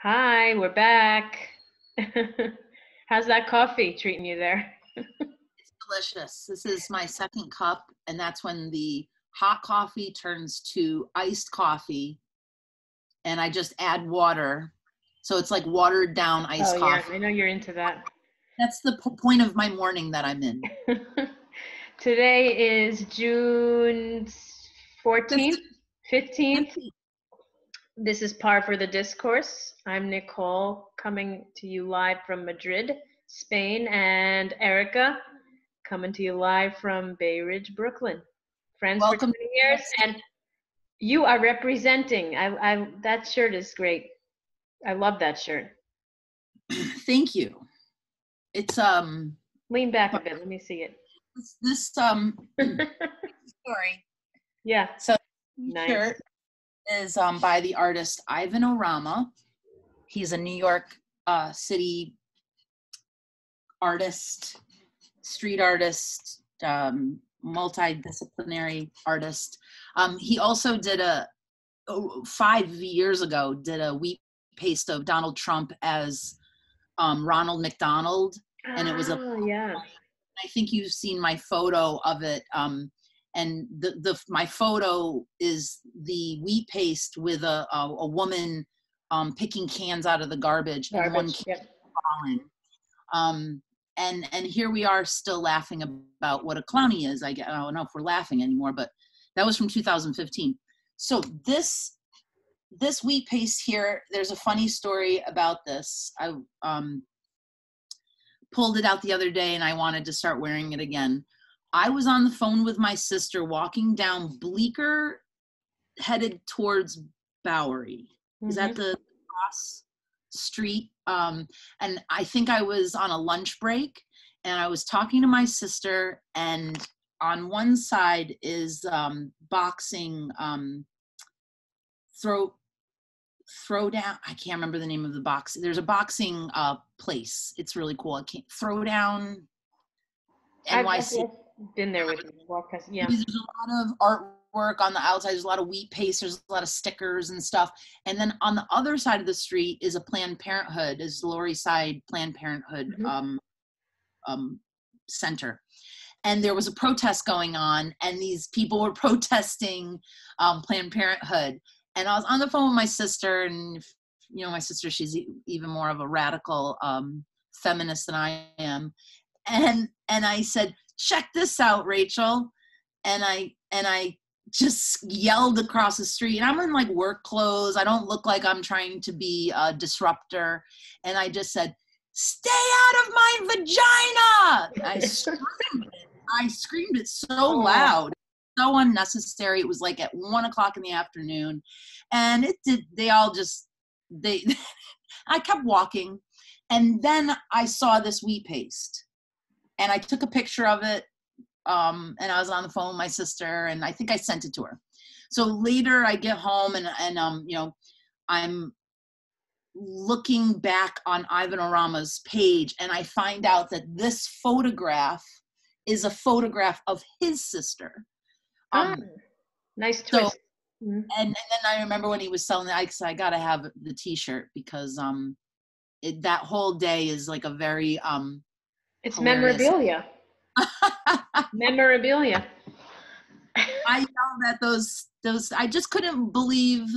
Hi, we're back. How's that coffee treating you there? It's delicious. This is my second cup, and that's when the hot coffee turns to iced coffee, and I just add water. So it's like watered down Oh iced yeah, coffee. I know you're into that. That's the point of my morning that I'm in. Today is June 14th, 15th. 15. This is Par for the Discourse. I'm Nicole, coming to you live from Madrid, Spain, and Erica coming to you live from Bay Ridge, Brooklyn. Friends for Welcome. 20 years, and you are representing. That shirt is great. I love that shirt. Thank you. It's Lean back a bit. Let me see it. this story. Yeah. So Nice. shirt is by the artist Ivan Orama. He's a New York City artist, street artist, multidisciplinary artist. He also did 5 years ago, did a wheat paste of Donald Trump as Ronald McDonald. And it was yeah. I think you've seen my photo of it. And my photo is the wheat paste with a woman picking cans out of the garbage and one can falling. And here we are still laughing about what a clowny is. I don't know if we're laughing anymore, but that was from 2015. So this wheat paste here, there's a funny story about this. I pulled it out the other day and I wanted to start wearing it again. I was on the phone with my sister walking down Bleecker headed towards Bowery. Is that the cross street? And I think I was on a lunch break and I was talking to my sister, and on one side is boxing, throw down. I can't remember the name of the box. There's a boxing place. It's really cool. I can't throw down NYC. I've been there with you. Yeah. There's a lot of artwork on the outside. There's a lot of wheat paste. There's a lot of stickers and stuff. And then on the other side of the street is a Planned Parenthood, is Lower East Side Planned Parenthood center. And there was a protest going on, and these people were protesting Planned Parenthood. And I was on the phone with my sister, and my sister, she's even more of a radical feminist than I am. And I said, "Check this out, Rachel." And I just yelled across the street, and I'm in like work clothes. I don't look like I'm trying to be a disruptor. And I just said, "Stay out of my vagina." I screamed it so loud, so unnecessary. It was like at 1:00 in the afternoon, and I kept walking, and then I saw this wheat paste, and I took a picture of it, and I was on the phone with my sister, and I think I sent it to her. So later I get home and I'm looking back on Ivan Orama's page, and I find out that this photograph is a photograph of his sister. Nice twist. And then I remember when he was selling it, I gotta have the t-shirt because that whole day is like a very it's hilarious. memorabilia. Memorabilia. I know that those I just couldn't believe.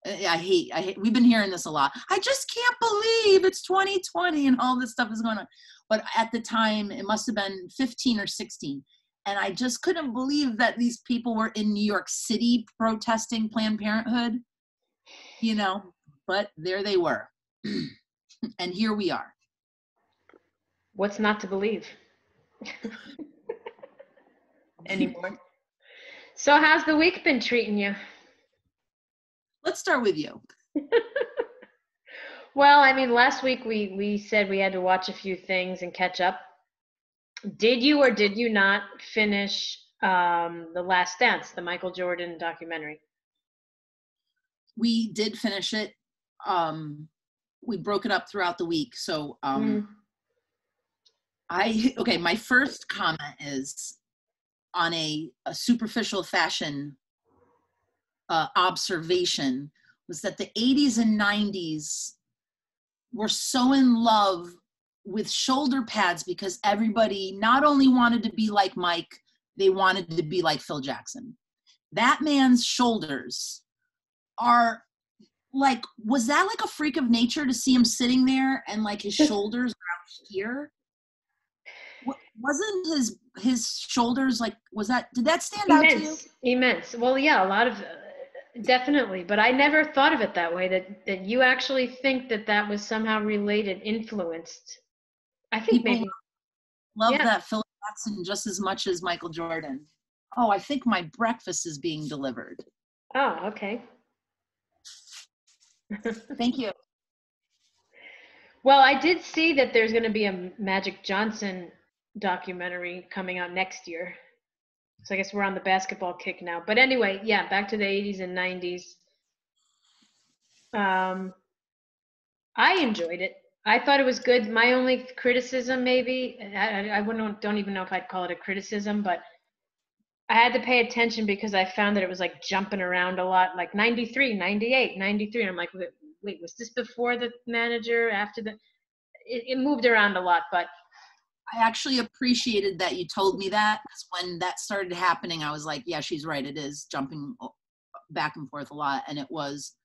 I hate we've been hearing this a lot. I just can't believe it's 2020 and all this stuff is going on. But at the time, it must have been 15 or 16. And I just couldn't believe that these people were in New York City protesting Planned Parenthood, but there they were. And here we are. What's not to believe anymore? So how's the week been treating you? Let's start with you. Well, I mean, last week we said we had to watch a few things and catch up. Did you or did you not finish The Last Dance, the Michael Jordan documentary? We did finish it. We broke it up throughout the week. So my first comment is on a superficial fashion observation was that the 80s and 90s were so in love with shoulder pads because everybody not only wanted to be like Mike, they wanted to be like Phil Jackson. That man's shoulders are like, was that like a freak of nature to see him sitting there and like his shoulders are out here? Wasn't his shoulders like, did that stand out to you? Immense. Well, yeah, a lot of, definitely, but I never thought of it that way, that you actually think that was somehow related, influenced. I think People maybe. love that Phil Jackson just as much as Michael Jordan. Oh, I think my breakfast is being delivered. Oh, okay. Thank you. Well, I did see that there's going to be a Magic Johnson documentary coming out next year. So I guess we're on the basketball kick now. But anyway, yeah, back to the 80s and 90s. I enjoyed it. I thought it was good. My only criticism, maybe, I don't even know if I'd call it a criticism, but I had to pay attention because I found that it was like jumping around a lot, like 93, 98, 93. And I'm like, wait, was this before the manager, after the, it moved around a lot, but. I actually appreciated that you told me that, because when that started happening, I was like, yeah, she's right. It is jumping back and forth a lot. And it was,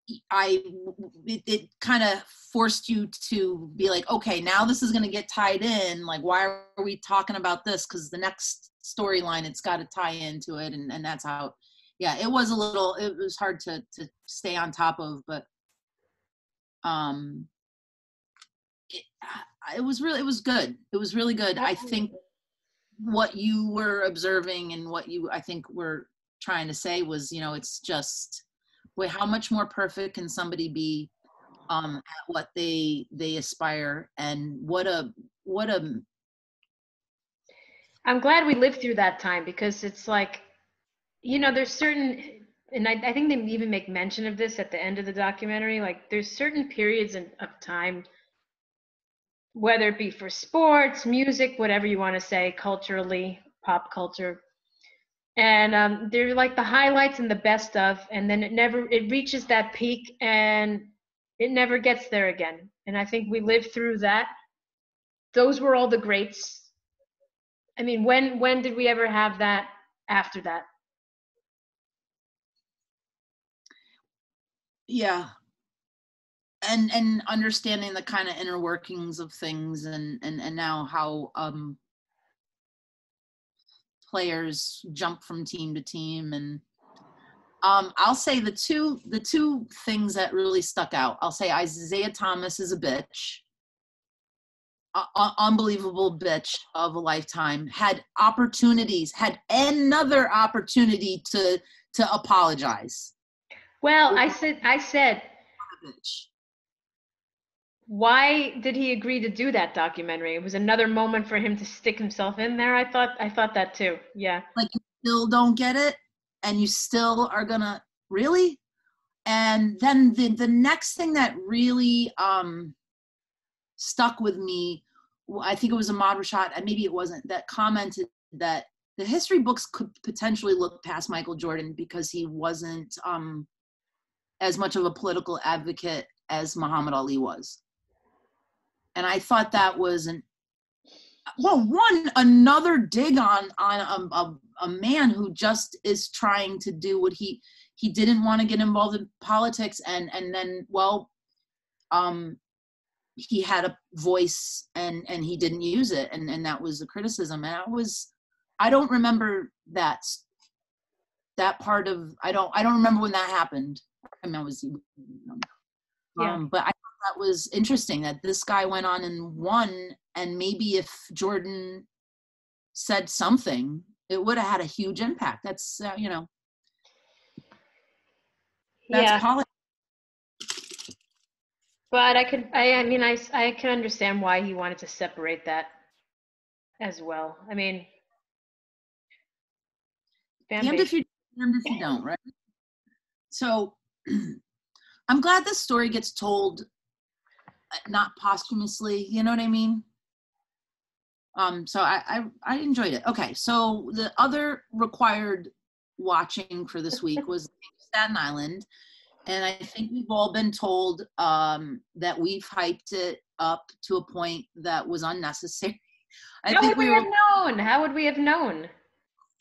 it kind of forced you to be like, okay, now this is going to get tied in. Like, why are we talking about this? Because the next storyline, it's got to tie into it. And that's how, yeah, it was hard to stay on top of, but it was good. It was really good. I think what you were observing and what you, I think, were trying to say was, it's just, wait, how much more perfect can somebody be at what they aspire, and what a I'm glad we lived through that time, because it's like, there's certain, and I think they even make mention of this at the end of the documentary, like there's certain periods of time, whether it be for sports, music, whatever you want to say, culturally, pop culture, and they're like the highlights and the best of, and then it reaches that peak and it never gets there again. And I think we lived through that. Those were all the greats. I mean, when did we ever have that after that? Yeah. And understanding the kind of inner workings of things, and now how players jump from team to team. And I'll say the two things that really stuck out, I'll say Isaiah Thomas is a bitch, unbelievable bitch of a lifetime, had another opportunity to apologize. Well, I said why did he agree to do that documentary? It was another moment for him to stick himself in there. I thought that too. Yeah. Like, you still don't get it, and you still are gonna, really? And then the next thing that really stuck with me, I think it was Ahmad Rashad, and maybe it wasn't, that commented that the history books could potentially look past Michael Jordan because he wasn't as much of a political advocate as Muhammad Ali was. And I thought that was another dig on a man who just is trying to do what he didn't want to get involved in politics, and then he had a voice and he didn't use it, and that was a criticism. And I don't remember that part of, I don't remember when that happened. I mean, but I thought that was interesting that this guy went on and won, and maybe if Jordan said something, it would have had a huge impact. That's that's politics. But I can understand why he wanted to separate that as well. I mean, damned if you don't, right? So I'm glad this story gets told not posthumously, you know what I mean? So I enjoyed it. Okay, so the other required watching for this week was Staten Island, And I think we've all been told that we've hyped it up to a point that was unnecessary. I How think would we we have were, known? How would we have known?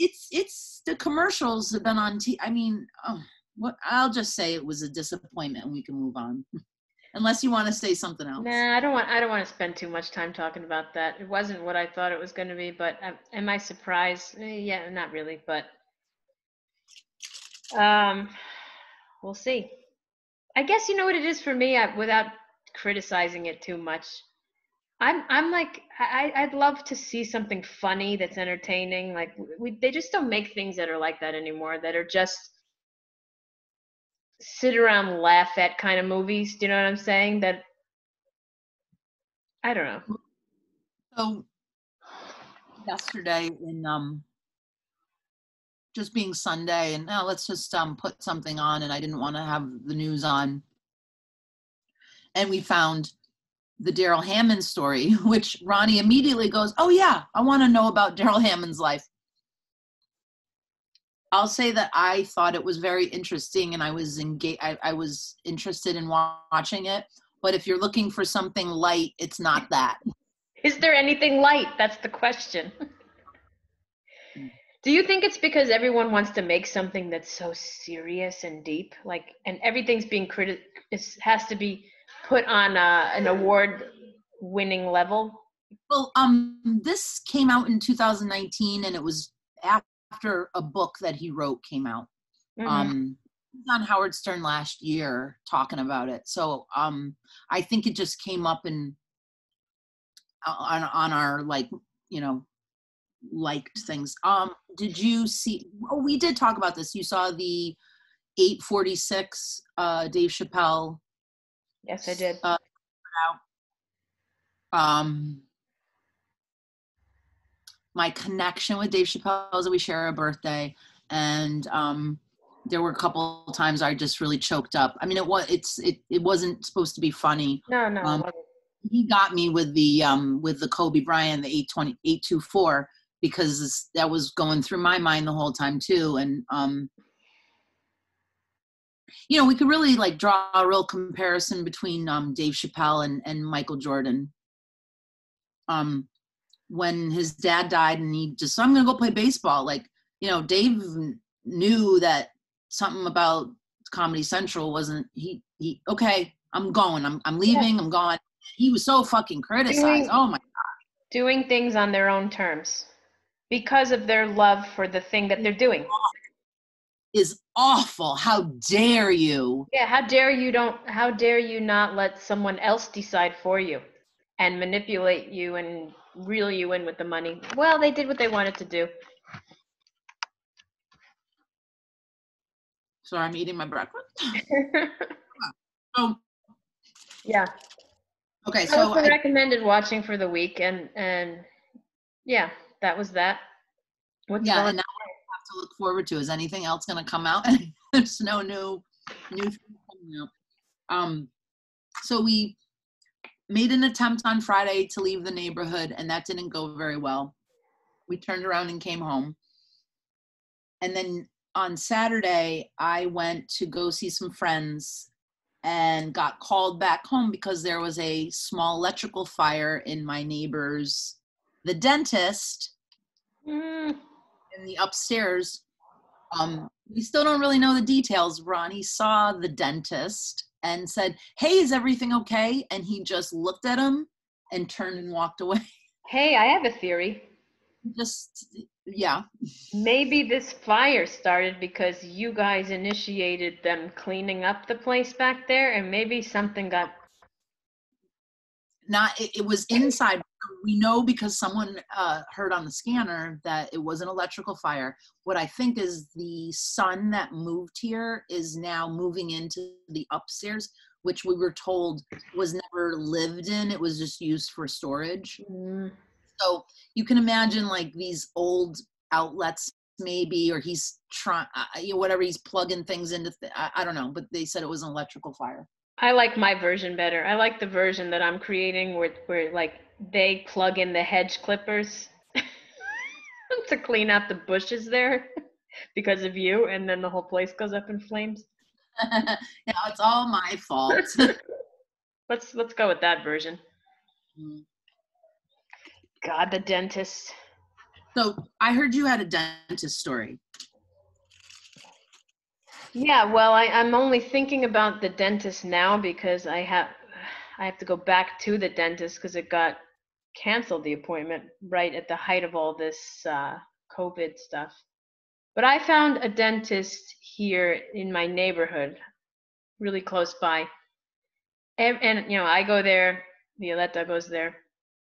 it's the commercials have been on I mean, what, I'll just say it was a disappointment and we can move on. Unless you want to say something else. Nah, I don't want to spend too much time talking about that. It wasn't what I thought it was going to be, but am I surprised? Yeah, not really, but um, we'll see. I guess you know what it is for me, without criticizing it too much. I'm like I'd love to see something funny that's entertaining. Like they just don't make things that are like that anymore. That are just sit around laugh at kind of movies. Do you know what I'm saying? That I don't know. So yesterday in just being Sunday and now let's just put something on, and I didn't want to have the news on. And we found the Daryl Hammond story, which Ronnie immediately goes, "Oh yeah, I want to know about Daryl Hammond's life." I'll say that I thought it was very interesting, and I was engaged. I was interested in watching it. But if you're looking for something light, it's not that. Is there anything light? That's the question. Do you think it's because everyone wants to make something that's so serious and deep, like, and everything's being has to be put on an award-winning level? Well, this came out in 2019, and it was after a book that he wrote came out. Mm-hmm. He was on Howard Stern last year talking about it. So, I think it just came up in on our like, you know, liked things. Did you see? Oh, we did talk about this. You saw the 846 Dave Chappelle. Yes, I did. Um, my connection with Dave Chappelle is that we share a birthday, and there were a couple of times I just really choked up. I mean, it wasn't supposed to be funny. No, it wasn't. He got me with the Kobe Bryant, the 824, because that was going through my mind the whole time too. And you know, we could really like draw a real comparison between Dave Chappelle and Michael Jordan. When his dad died and he just, I'm going to go play baseball. Like, you know, Dave knew that something about Comedy Central wasn't, okay, I'm going, I'm leaving, Yeah. I'm gone. He was so fucking criticized. Doing Oh my doing things on their own terms because of their love for the thing that they're doing. is awful. How dare you? Yeah, how dare you not let someone else decide for you and manipulate you and reel you in with the money? Well, they did what they wanted to do. Sorry, I'm eating my breakfast. Oh, Yeah. okay. That was So the recommended watching for the week, and yeah, that was that. What's yeah, going and now what I have to look forward to is anything else going to come out? There's no new thing coming out. So we made an attempt on Friday to leave the neighborhood, and that didn't go very well. We turned around and came home. And then on Saturday, I went to go see some friends and got called back home because there was a small electrical fire in my neighbor's, the dentist, Mm, in the upstairs. We still don't really know the details. Ronnie saw the dentist and said, "Hey, is everything okay?" And he just looked at him and turned and walked away. hey, I have a theory. Just, yeah. Maybe this fire started because you guys initiated them cleaning up the place back there, and maybe something got. It was inside. We know because someone heard on the scanner that it was an electrical fire. What I think is the son that moved here is now moving into the upstairs, which we were told was never lived in. It was just used for storage. Mm, So you can imagine like these old outlets maybe, or he's trying, whatever, he's plugging things into, I don't know, but they said it was an electrical fire. I like my version better. I like the version that I'm creating where like they plug in the hedge clippers to clean out the bushes there because of you, and then the whole place goes up in flames. It's all my fault. Let's go with that version. Mm. God, the dentist. So I heard you had a dentist story. Yeah, well, I'm only thinking about the dentist now because I have to go back to the dentist because it got canceled, the appointment, right at the height of all this COVID stuff. But I found a dentist here in my neighborhood, really close by. And I go there, Violetta goes there.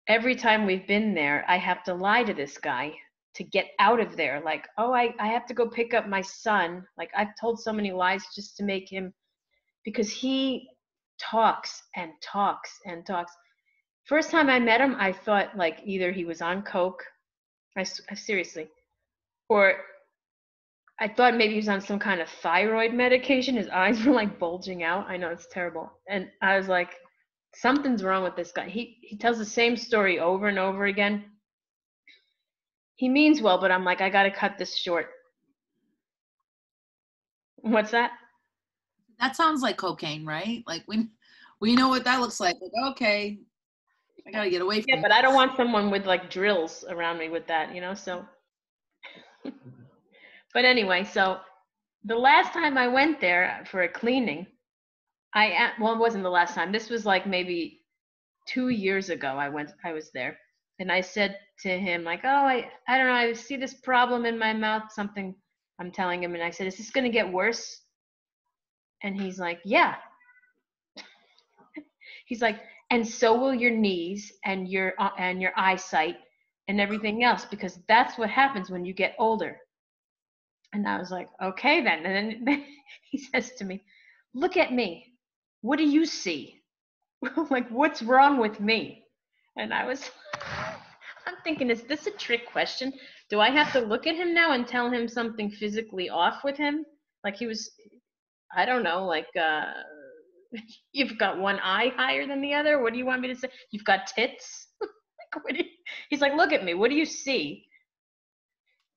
Every time we've been there, I have to lie to this guy to get out of there. Like, oh, I have to go pick up my son. Like, I've told so many lies just to make him, because he talks and talks and talks. First time I met him, I thought like either he was on coke, I seriously, or I thought maybe he was on some kind of thyroid medication. His eyes were like bulging out. I know, it's terrible. And I was like, something's wrong with this guy. He tells the same story over and over again. He means well, but I'm like, I gotta cut this short. What's that? That sounds like cocaine, right? Like we know what that looks like. Like, okay, I gotta get away from Yeah, but I don't want someone with like drills around me with that, so. But anyway, so the last time I went there for a cleaning, well, it wasn't the last time. This was like maybe 2 years ago. I was there, and I said to him like, oh, I don't know, I see this problem in my mouth, something. I'm telling him, and I said, is this gonna get worse? And he's like, yeah. He's like, and so will your knees and your eyesight and everything else, because that's what happens when you get older. And I was like, okay then. And then he says to me, look at me. What do you see? Like, what's wrong with me? And I'm thinking, is this a trick question? Do I have to look at him now and tell him something physically off with him? Like he was, I don't know, like, you've got one eye higher than the other. What do you want me to say? You've got tits? Like, he's like, look at me. What do you see?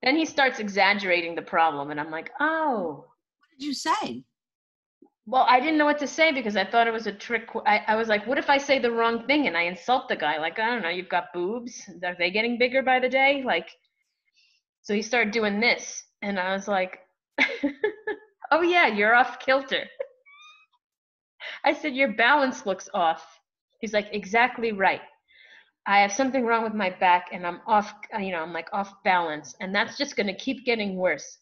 Then he starts exaggerating the problem, and I'm like, oh. What did you say? Well, I didn't know what to say because I thought it was a trick. I was like, what if I say the wrong thing and I insult the guy? Like, I don't know, you've got boobs. Are they getting bigger by the day? Like, so he started doing this, and I was like, oh yeah, you're off kilter. I said, your balance looks off. He's like, exactly right. I have something wrong with my back and I'm off, I'm like off balance, and that's just going to keep getting worse.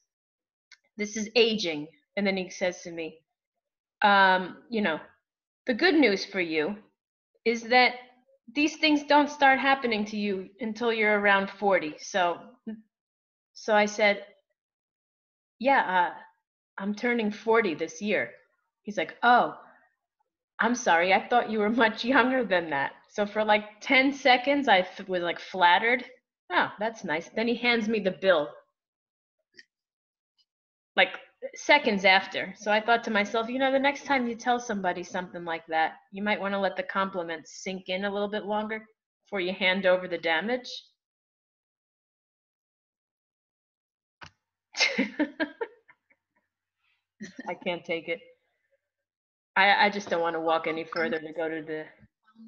This is aging. And then he says to me, the good news for you is that these things don't start happening to you until you're around 40. So I said, yeah, I'm turning 40 this year. He's like, oh, I'm sorry, I thought you were much younger than that. So for like 10 seconds, I was like flattered. Oh, that's nice. Then he hands me the bill, like seconds after. So I thought to myself, the next time you tell somebody something like that, you might want to let the compliments sink in a little bit longer before you hand over the damage. I can't take it. I just don't want to walk any further to go to the...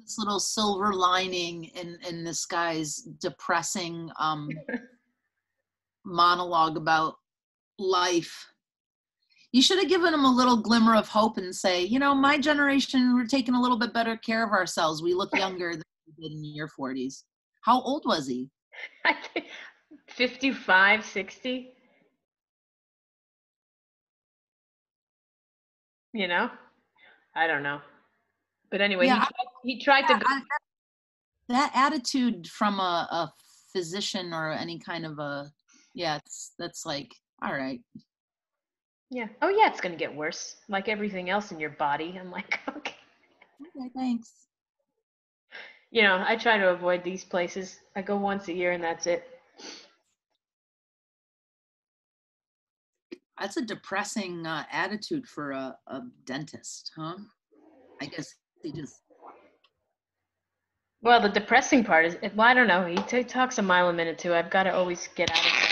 This little silver lining in this guy's depressing monologue about life. You should have given him a little glimmer of hope and say, my generation, we're taking a little bit better care of ourselves. We look younger than you did in your 40s. How old was he? I think 55, 60. I don't know. But anyway, yeah, he tried to go. That attitude from a physician or any kind of that's like, all right. Yeah. Oh yeah, it's going to get worse. Like everything else in your body. I'm like, okay. Okay, thanks. I try to avoid these places. I go once a year and that's it. That's a depressing attitude for a dentist, huh? I guess he just... Well, the depressing part is, well, I don't know. He talks a mile a minute too. I've got to always get out of there.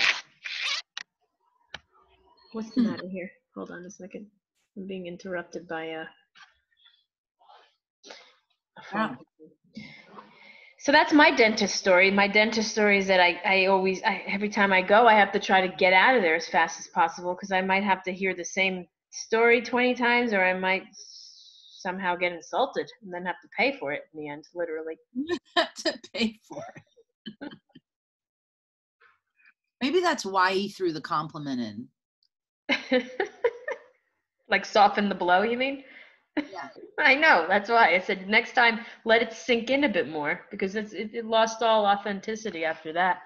What's the matter here? Hold on a second. I'm being interrupted by a Yeah. phone. So that's my dentist story. My dentist story is that every time I go, I have to try to get out of there as fast as possible because I might have to hear the same story 20 times, or I might somehow get insulted and then have to pay for it in the end, literally. To pay for it. Maybe that's why he threw the compliment in. Like soften the blow, you mean? Yeah. I know. That's why I said next time let it sink in a bit more because it lost all authenticity after that.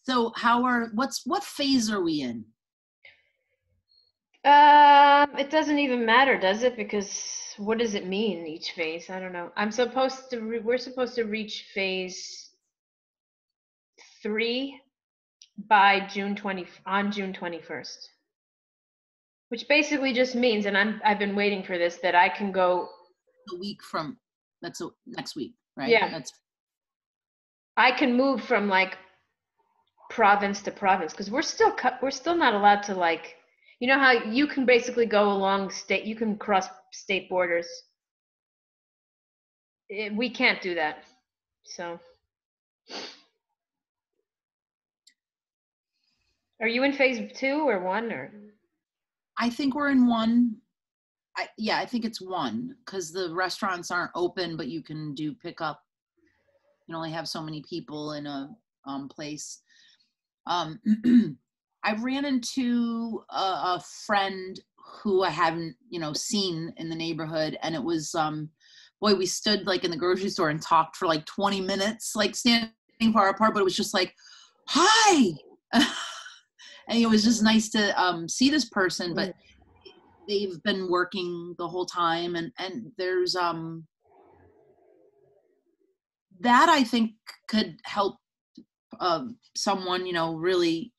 So what phase are we in? It doesn't even matter, does it? Because what does it mean each phase? I don't know. We're supposed to reach phase 3 by June 21st, which basically just means, and I've been waiting for this, that I can go. A week from next week, right? Yeah, I can move from like province to province because we're still not allowed to, like, you know how you can basically go along state, you can cross state borders. We can't do that. So are you in phase 2 or 1 or? I think we're in 1. I think it's 1 because the restaurants aren't open, but you can do pickup. You can only have so many people in a place. I ran into a friend who I haven't, seen in the neighborhood, and it was, boy, we stood like in the grocery store and talked for like 20 minutes, like standing far apart, but it was just like, hi. And it was just nice to see this person, but they've been working the whole time, and there's that I think could help someone, really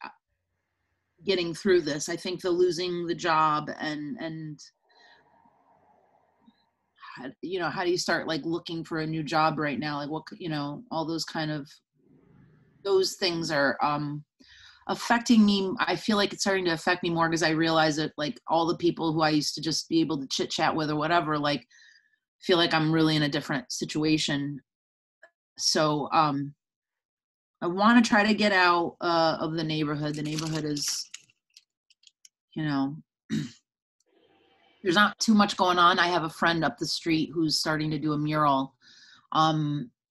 getting through this. I think the losing the job and how do you start like looking for a new job right now? Like what, all those kind of, those things are affecting me. I feel like it's starting to affect me more because I realize that like all the people who I used to just be able to chit chat with or whatever, like feel like I'm really in a different situation. So I want to try to get out of the neighborhood. The neighborhood is, there's not too much going on. I have a friend up the street who's starting to do a mural.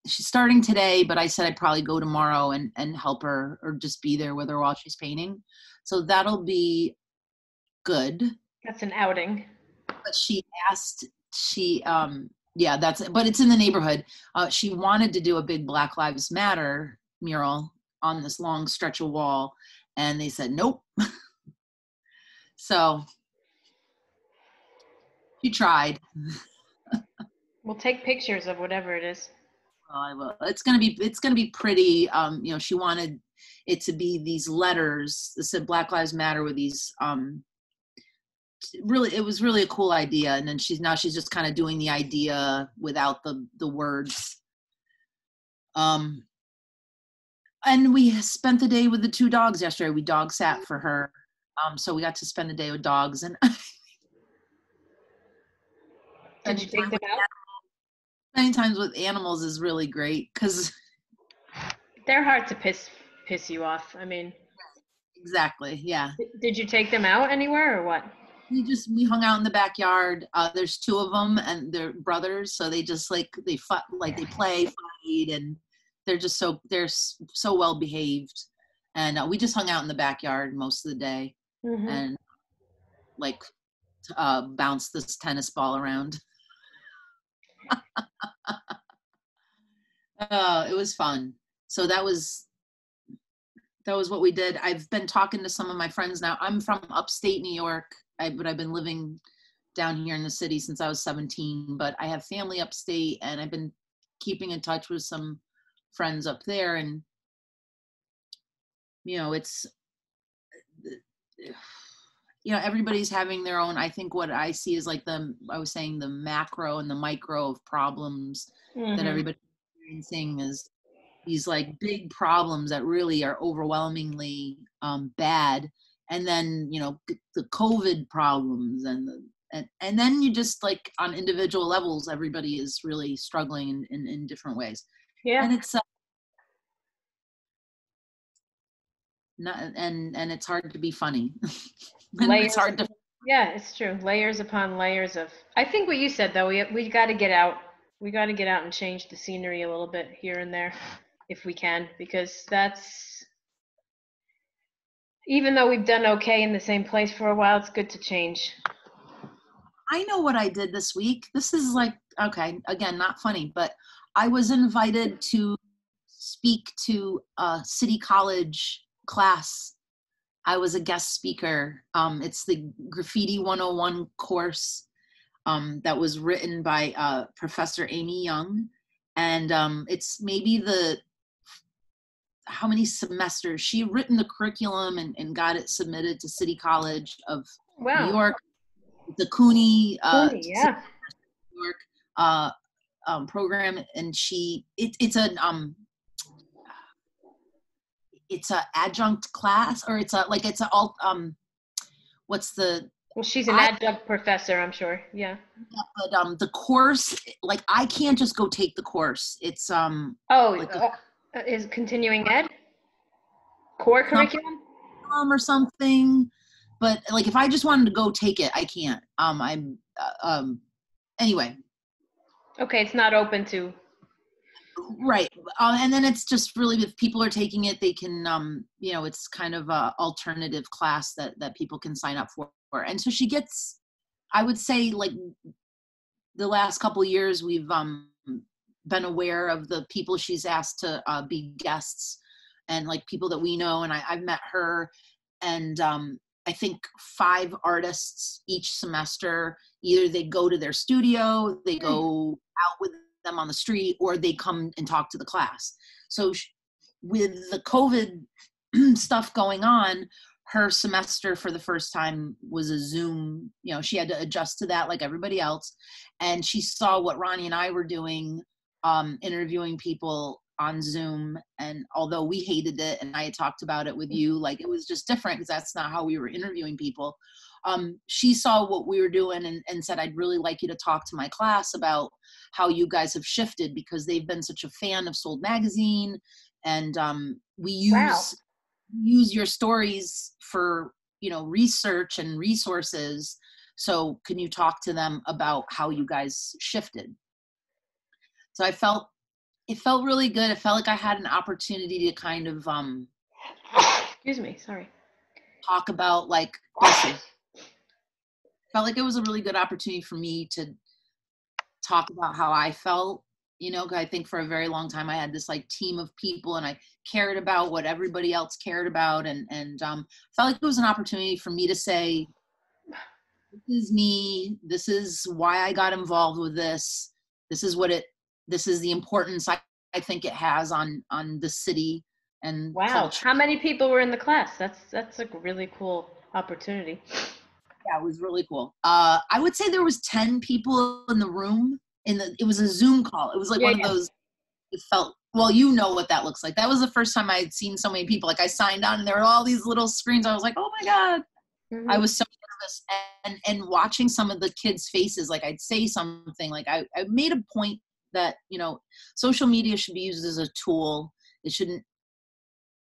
She's starting today, but I said I'd probably go tomorrow and help her or just be there with her while she's painting. So that'll be good. That's an outing. But but it's in the neighborhood. She wanted to do a big Black Lives Matter mural on this long stretch of wall, and they said nope. So she tried. We'll take pictures of whatever it is. Well, I will. It's gonna be pretty. She wanted it to be these letters that said Black Lives Matter with these. It was really a cool idea, and then she's just kind of doing the idea without the words. And we spent the day with the 2 dogs yesterday. We dog sat for her, so we got to spend the day with dogs. And Did you take them out? Spending times with animals is really great because they're hard to piss you off. I mean, exactly, yeah. Did you take them out anywhere or what? We hung out in the backyard. There's 2 of them, and they're brothers, so they just they play, fight, and they're so well behaved. And we just hung out in the backyard most of the day, and bounced this tennis ball around. It was fun. So that was what we did. I've been talking to some of my friends now. I'm from upstate New York, but I've been living down here in the city since I was 17, but I have family upstate, and I've been keeping in touch with some friends up there. And, it's, everybody's having their own. I think what I see is like I was saying, the macro and the micro of problems that everybody's experiencing is these like big problems that really are overwhelmingly bad. and then, the COVID problems and then you just like on individual levels, everybody is really struggling in different ways. Yeah. And it's not, and it's hard to be funny. And it's hard to. Yeah, it's true. Layers upon layers of. I think what you said though, we got to get out. We got to get out and change the scenery a little bit here and there, if we can, because that's. Even though we've done okay in the same place for a while, it's good to change. I know what I did this week. This is like, okay, again, not funny, but I was invited to speak to a city college class. I was a guest speaker. It's the Graffiti 101 course that was written by Professor Amy Young. And it's maybe how many semesters she'd written the curriculum and got it submitted to City College of New York, the Cooney, yeah. New York program, and it's a adjunct class, or what's the. Well, she's an adjunct professor, I'm sure. Yeah. But the course, like, I can't just go take the course. It's is continuing ed core curriculum or something. But like, if I just wanted to go take it, I can't. Anyway. Okay, it's not open to. Right. And then it's just really, if people are taking it, they can, it's kind of a alternative class that people can sign up for. And so she gets, I would say, like, the last couple of years, we've been aware of the people she's asked to be guests, and like people that we know. And I've met her, and I think 5 artists each semester. Either they go to their studio, they go out with them on the street, or they come and talk to the class. So with the COVID stuff going on, her semester for the first time was a Zoom. She had to adjust to that like everybody else. And she saw what Ronnie and I were doing, interviewing people on Zoom. And although we hated it, and I had talked about it with you, like, it was just different because that's not how we were interviewing people. She saw what we were doing and said, I'd really like you to talk to my class about how you guys have shifted, because they've been such a fan of Sold Magazine. And we use your stories for, research and resources. So can you talk to them about how you guys shifted? So it felt really good. It felt like I had an opportunity to kind of, excuse me, sorry. Talk about, like, felt like it was a really good opportunity for me to talk about how I felt. I think for a very long time I had this like team of people, and I cared about what everybody else cared about, and felt like it was an opportunity for me to say, this is me, this is why I got involved with this, this is the importance I think it has on the city and culture. How many people were in the class? That's a really cool opportunity. Yeah, it was really cool. I would say there was 10 people in the room. It was a Zoom call. It was like one of those. It felt, well, you know what that looks like. That was the first time I had seen so many people. Like, I signed on, and there were all these little screens. I was like, oh my God. Mm-hmm. I was so nervous, and watching some of the kids' faces. Like, I'd say something, like I made a point that, social media should be used as a tool. It shouldn't,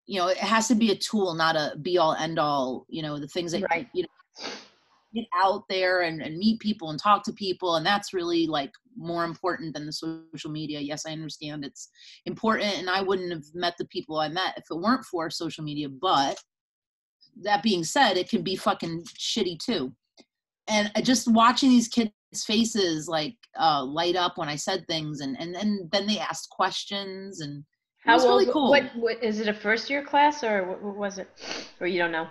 it has to be a tool, not a be all end all. The things that get out there and meet people and talk to people, and that's really like more important than the social media. Yes, I understand it's important, and I wouldn't have met the people I met if it weren't for social media. But that being said, it can be fucking shitty too. And just watching these kids' faces like light up when I said things, and then they asked questions, and it was really cool. What is it, a first year class, or what was it, or you don't know?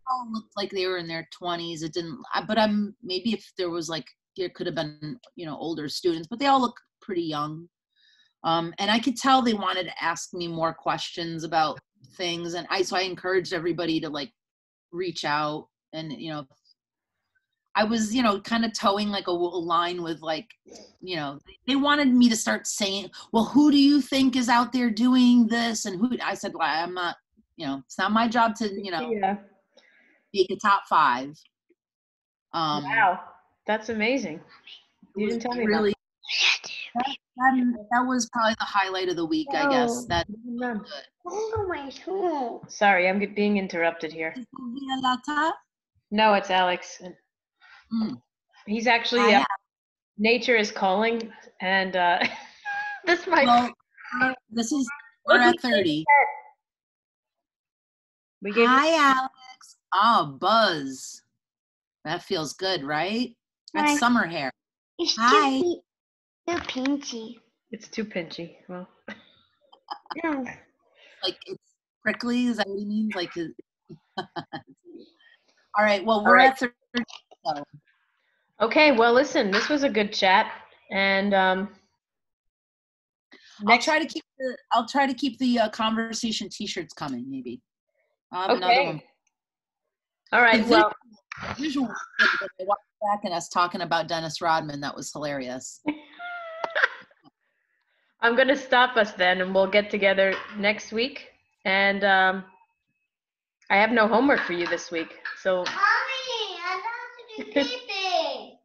All looked like they were in their 20s. It didn't, but maybe if there was like, it could have been, older students, but they all look pretty young. And I could tell they wanted to ask me more questions about things. And so I encouraged everybody to like reach out, and, I was, kind of towing like a line with like, they wanted me to start saying, well, who do you think is out there doing this? And I said, well, I'm not, it's not my job to, make a top 5. Wow, that's amazing. You didn't tell me really, that. that was probably the highlight of the week, I guess. That No. good. Sorry, I'm being interrupted here. No, it's Alex. He's actually, nature is calling, and this might. Well, we're at 30. Hi, Alex. Oh, Buzz. That feels good, right? That's summer hair. Hi. Too pinchy. It's too pinchy. Well. Like it's prickly. Is that what he means? Like, all right. Well, we're at 30. So. Okay. Well, listen. This was a good chat, and I'll try to keep the conversation T-shirts coming. Maybe I'll have another one. All right. Well, visual. I watched back and us talking about Dennis Rodman. That was hilarious. I'm going to stop us then, and we'll get together next week. And I have no homework for you this week. So. Mommy, I'm not sleeping.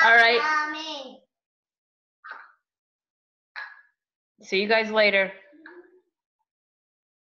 All right. Mommy. See you guys later.